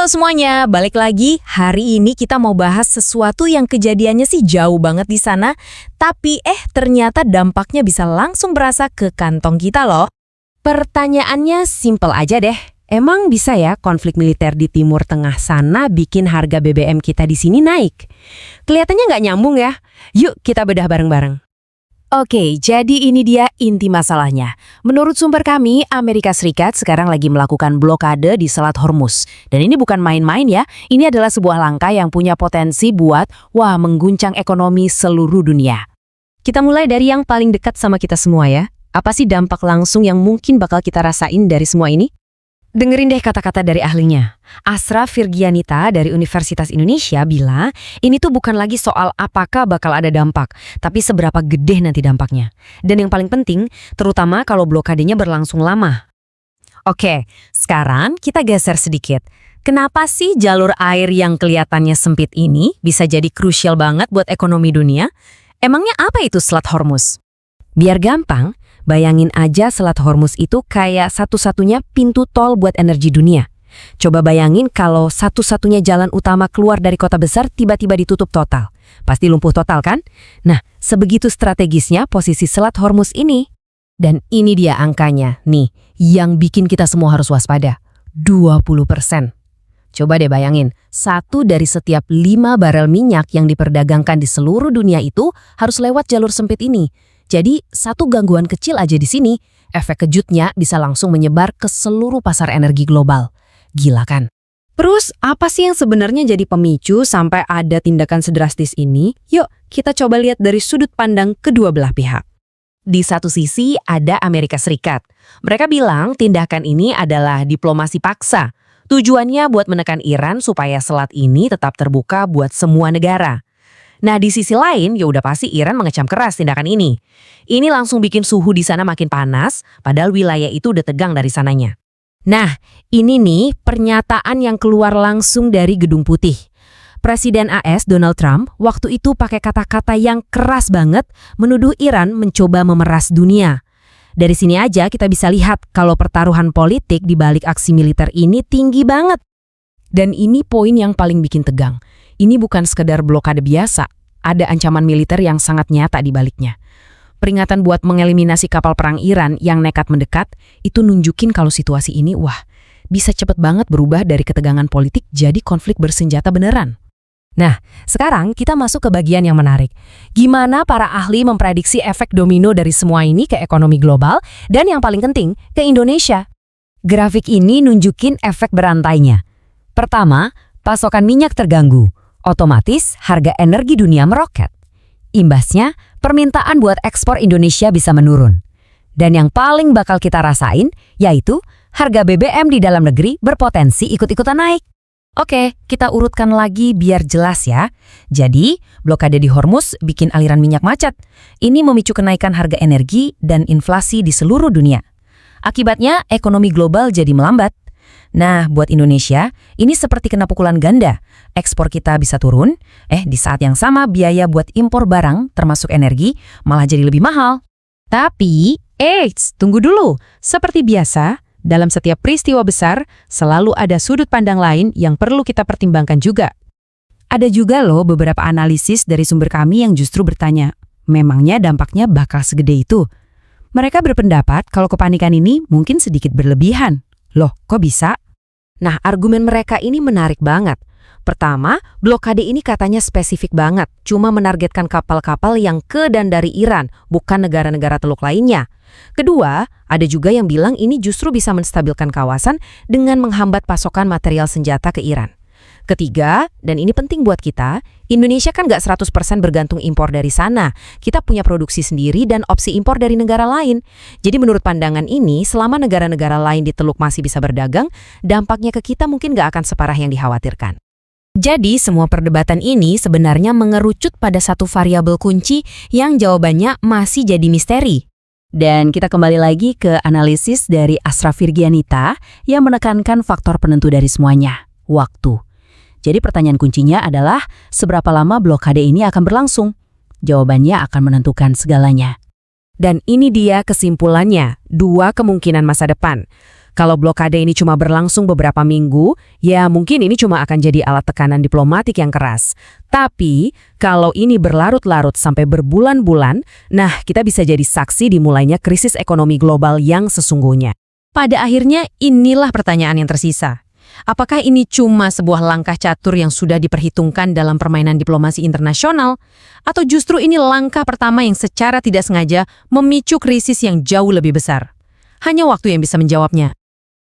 Halo semuanya, balik lagi. Hari ini kita mau bahas sesuatu yang kejadiannya sih jauh banget di sana, tapi ternyata dampaknya bisa langsung berasa ke kantong kita loh. Pertanyaannya simpel aja deh. Emang bisa ya konflik militer di Timur Tengah sana bikin harga BBM kita di sini naik? Kelihatannya nggak nyambung ya. Yuk kita bedah bareng-bareng. Oke, jadi ini dia inti masalahnya. Menurut sumber kami, Amerika Serikat sekarang lagi melakukan blokade di Selat Hormuz. Dan ini bukan main-main ya, ini adalah sebuah langkah yang punya potensi buat, mengguncang ekonomi seluruh dunia. Kita mulai dari yang paling dekat sama kita semua ya. Apa sih dampak langsung yang mungkin bakal kita rasain dari semua ini? Dengerin deh kata-kata dari ahlinya. Asra Firgianita dari Universitas Indonesia bilang, ini tuh bukan lagi soal apakah bakal ada dampak, tapi seberapa gede nanti dampaknya. Dan yang paling penting, terutama kalau blokadenya berlangsung lama. Oke, sekarang kita geser sedikit. Kenapa sih jalur air yang kelihatannya sempit ini bisa jadi krusial banget buat ekonomi dunia? Emangnya apa itu Selat Hormuz? Biar gampang, bayangin aja Selat Hormuz itu kayak satu-satunya pintu tol buat energi dunia. Coba bayangin kalau satu-satunya jalan utama keluar dari kota besar tiba-tiba ditutup total. Pasti lumpuh total kan? Nah, sebegitu strategisnya posisi Selat Hormuz ini. Dan ini dia angkanya, nih, yang bikin kita semua harus waspada. 20%. Coba deh bayangin, 1 dari setiap 5 barel minyak yang diperdagangkan di seluruh dunia itu harus lewat jalur sempit ini. Jadi, satu gangguan kecil aja di sini, efek kejutnya bisa langsung menyebar ke seluruh pasar energi global. Gila kan? Terus, apa sih yang sebenarnya jadi pemicu sampai ada tindakan sedrastis ini? Yuk, kita coba lihat dari sudut pandang kedua belah pihak. Di satu sisi, ada Amerika Serikat. Mereka bilang tindakan ini adalah diplomasi paksa. Tujuannya buat menekan Iran supaya selat ini tetap terbuka buat semua negara. Nah, di sisi lain, ya udah pasti Iran mengecam keras tindakan ini. Ini langsung bikin suhu di sana makin panas, padahal wilayah itu udah tegang dari sananya. Nah, ini nih pernyataan yang keluar langsung dari Gedung Putih. Presiden AS Donald Trump waktu itu pakai kata-kata yang keras banget menuduh Iran mencoba memeras dunia. Dari sini aja kita bisa lihat kalau pertaruhan politik di balik aksi militer ini tinggi banget. Dan ini poin yang paling bikin tegang. Ini bukan sekedar blokade biasa, ada ancaman militer yang sangat nyata di baliknya. Peringatan buat mengeliminasi kapal perang Iran yang nekat mendekat, itu nunjukin kalau situasi ini, bisa cepet banget berubah dari ketegangan politik jadi konflik bersenjata beneran. Nah, sekarang kita masuk ke bagian yang menarik. Gimana para ahli memprediksi efek domino dari semua ini ke ekonomi global, dan yang paling penting, ke Indonesia. Grafik ini nunjukin efek berantainya. Pertama, pasokan minyak terganggu. Otomatis harga energi dunia meroket. Imbasnya, permintaan buat ekspor Indonesia bisa menurun. Dan yang paling bakal kita rasain, yaitu harga BBM di dalam negeri berpotensi ikut-ikutan naik. Oke, kita urutkan lagi biar jelas ya. Jadi, blokade di Hormuz bikin aliran minyak macet. Ini memicu kenaikan harga energi dan inflasi di seluruh dunia. Akibatnya, ekonomi global jadi melambat. Nah, buat Indonesia, ini seperti kena pukulan ganda. Ekspor kita bisa turun, di saat yang sama biaya buat impor barang, termasuk energi, malah jadi lebih mahal. Tapi, tunggu dulu. Seperti biasa, dalam setiap peristiwa besar, selalu ada sudut pandang lain yang perlu kita pertimbangkan juga. Ada juga loh beberapa analisis dari sumber kami yang justru bertanya, memangnya dampaknya bakal segede itu? Mereka berpendapat kalau kepanikan ini mungkin sedikit berlebihan. Loh, kok bisa? Nah, argumen mereka ini menarik banget. Pertama, blokade ini katanya spesifik banget, cuma menargetkan kapal-kapal yang ke dan dari Iran, bukan negara-negara teluk lainnya. Kedua, ada juga yang bilang ini justru bisa menstabilkan kawasan dengan menghambat pasokan material senjata ke Iran. Ketiga, dan ini penting buat kita, Indonesia kan nggak 100% bergantung impor dari sana. Kita punya produksi sendiri dan opsi impor dari negara lain. Jadi menurut pandangan ini, selama negara-negara lain di Teluk masih bisa berdagang, dampaknya ke kita mungkin nggak akan separah yang dikhawatirkan. Jadi semua perdebatan ini sebenarnya mengerucut pada satu variabel kunci yang jawabannya masih jadi misteri. Dan kita kembali lagi ke analisis dari Asra Firgianita yang menekankan faktor penentu dari semuanya, waktu. Jadi pertanyaan kuncinya adalah seberapa lama blokade ini akan berlangsung? Jawabannya akan menentukan segalanya. Dan ini dia kesimpulannya, 2 kemungkinan masa depan. Kalau blokade ini cuma berlangsung beberapa minggu, ya mungkin ini cuma akan jadi alat tekanan diplomatik yang keras. Tapi, kalau ini berlarut-larut sampai berbulan-bulan, nah kita bisa jadi saksi dimulainya krisis ekonomi global yang sesungguhnya. Pada akhirnya inilah pertanyaan yang tersisa. Apakah ini cuma sebuah langkah catur yang sudah diperhitungkan dalam permainan diplomasi internasional? Atau justru ini langkah pertama yang secara tidak sengaja memicu krisis yang jauh lebih besar? Hanya waktu yang bisa menjawabnya.